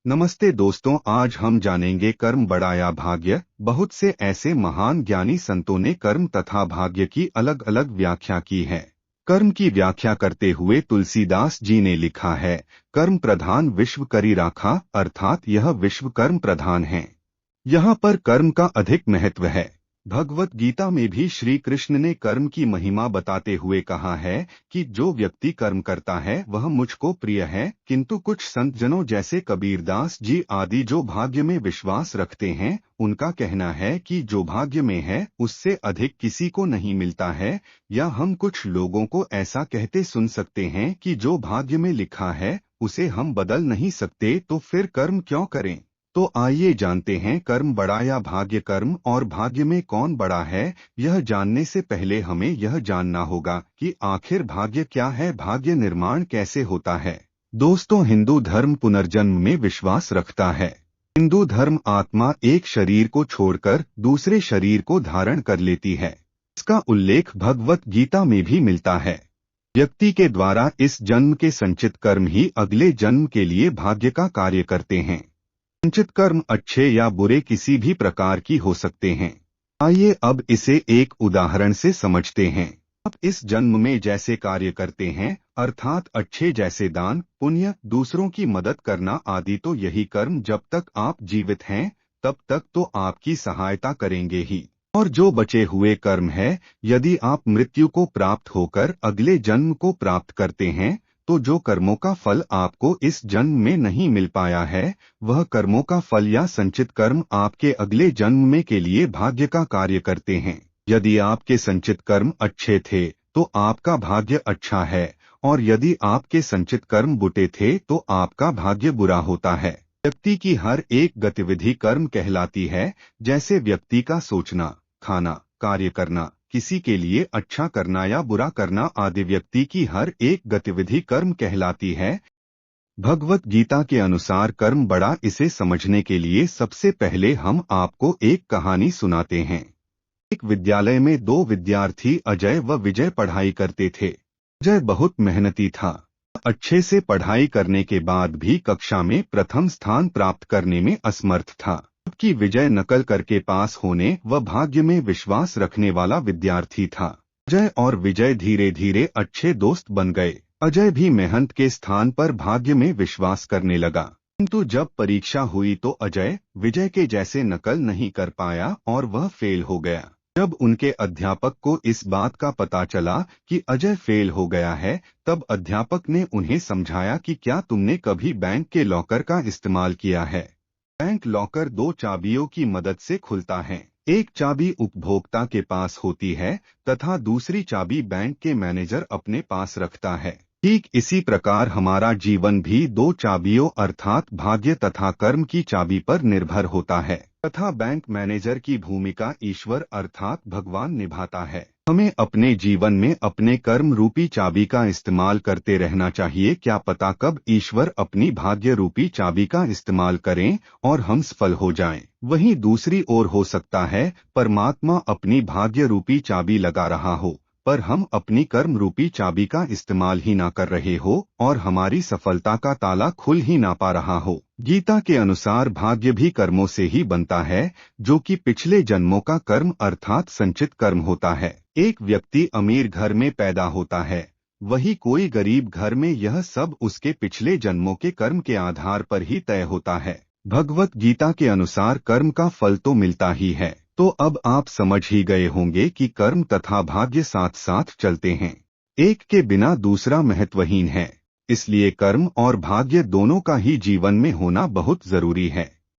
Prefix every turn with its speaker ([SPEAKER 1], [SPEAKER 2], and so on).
[SPEAKER 1] नमस्ते दोस्तों, आज हम जानेंगे कर्म बड़ा या भाग्य। बहुत से ऐसे महान ज्ञानी संतों ने कर्म तथा भाग्य की अलग अलग व्याख्या की है। कर्म की व्याख्या करते हुए तुलसीदास जी ने लिखा है, कर्म प्रधान विश्व करी राखा, अर्थात यह विश्व कर्म प्रधान है। यहाँ पर कर्म का अधिक महत्व है। भगवत गीता में भी श्री कृष्ण ने कर्म की महिमा बताते हुए कहा है कि जो व्यक्ति कर्म करता है वह मुझको प्रिय है, किंतु कुछ संतजनों जैसे कबीरदास जी आदि जो भाग्य में विश्वास रखते हैं, उनका कहना है कि जो भाग्य में है उससे अधिक किसी को नहीं मिलता है। या हम कुछ लोगों को ऐसा कहते सुन सकते हैं कि जो भाग्य में लिखा है उसे हम बदल नहीं सकते, तो फिर कर्म क्यों करें। तो आइए जानते हैं कर्म बड़ा या भाग्य। कर्म और भाग्य में कौन बड़ा है, यह जानने से पहले हमें यह जानना होगा कि आखिर भाग्य क्या है, भाग्य निर्माण कैसे होता है। दोस्तों, हिंदू धर्म पुनर्जन्म में विश्वास रखता है। हिंदू धर्म आत्मा एक शरीर को छोड़कर दूसरे शरीर को धारण कर लेती है। इसका उल्लेख भगवत गीता में भी मिलता है। व्यक्ति के द्वारा इस जन्म के संचित कर्म ही अगले जन्म के लिए भाग्य का कार्य करते हैं। संचित कर्म अच्छे या बुरे किसी भी प्रकार की हो सकते हैं। आइए अब इसे एक उदाहरण से समझते हैं। आप इस जन्म में जैसे कार्य करते हैं, अर्थात अच्छे जैसे दान पुण्य, दूसरों की मदद करना आदि, तो यही कर्म जब तक आप जीवित हैं तब तक तो आपकी सहायता करेंगे ही। और जो बचे हुए कर्म है, यदि आप मृत्यु को प्राप्त होकर अगले जन्म को प्राप्त करते हैं, तो जो कर्मों का फल आपको इस जन्म में नहीं मिल पाया है, वह कर्मों का फल या संचित कर्म आपके अगले जन्म में के लिए भाग्य का कार्य करते हैं। यदि आपके संचित कर्म अच्छे थे तो आपका भाग्य अच्छा है, और यदि आपके संचित कर्म बुरे थे तो आपका भाग्य बुरा होता है। व्यक्ति की हर एक गतिविधि कर्म कहलाती है, जैसे व्यक्ति का सोचना, खाना, कार्य करना, किसी के लिए अच्छा करना या बुरा करना आदि, व्यक्ति की हर एक गतिविधि कर्म कहलाती है। भगवत गीता के अनुसार कर्म बड़ा, इसे समझने के लिए सबसे पहले हम आपको एक कहानी सुनाते हैं। एक विद्यालय में दो विद्यार्थी अजय व विजय पढ़ाई करते थे। अजय बहुत मेहनती था। अच्छे से पढ़ाई करने के बाद भी कक्षा में प्रथम स्थान प्राप्त करने में असमर्थ था, जबकि विजय नकल करके पास होने व भाग्य में विश्वास रखने वाला विद्यार्थी था। अजय और विजय धीरे धीरे अच्छे दोस्त बन गए। अजय भी मेहनत के स्थान पर भाग्य में विश्वास करने लगा, किंतु जब परीक्षा हुई तो अजय विजय के जैसे नकल नहीं कर पाया और वह फेल हो गया। जब उनके अध्यापक को इस बात का पता चला कि अजय फेल हो गया है, तब अध्यापक ने उन्हें समझाया कि क्या तुमने कभी बैंक के लॉकर का इस्तेमाल किया है। बैंक लॉकर दो चाबियों की मदद से खुलता है। एक चाबी उपभोक्ता के पास होती है तथा दूसरी चाबी बैंक के मैनेजर अपने पास रखता है। ठीक इसी प्रकार हमारा जीवन भी दो चाबियों अर्थात भाग्य तथा कर्म की चाबी पर निर्भर होता है, तथा बैंक मैनेजर की भूमिका ईश्वर अर्थात भगवान निभाता है। हमें अपने जीवन में अपने कर्म रूपी चाबी का इस्तेमाल करते रहना चाहिए। क्या पता कब ईश्वर अपनी भाग्य रूपी चाबी का इस्तेमाल करें और हम सफल हो जाएं। वहीं दूसरी ओर हो सकता है परमात्मा अपनी भाग्य रूपी चाबी लगा रहा हो, पर हम अपनी कर्म रूपी चाबी का इस्तेमाल ही ना कर रहे हो और हमारी सफलता का ताला खुल ही ना पा रहा हो। गीता के अनुसार भाग्य भी कर्मों से ही बनता है, जो कि पिछले जन्मों का कर्म अर्थात संचित कर्म होता है। एक व्यक्ति अमीर घर में पैदा होता है, वही कोई गरीब घर में, यह सब उसके पिछले जन्मों के कर्म के आधार पर ही तय होता है। भगवत गीता के अनुसार कर्म का फल तो मिलता ही है। तो अब आप समझ ही गए होंगे कि कर्म तथा भाग्य साथ साथ चलते हैं, एक के बिना दूसरा महत्वहीन है। इसलिए कर्म और भाग्य दोनों का ही जीवन में होना बहुत जरूरी है।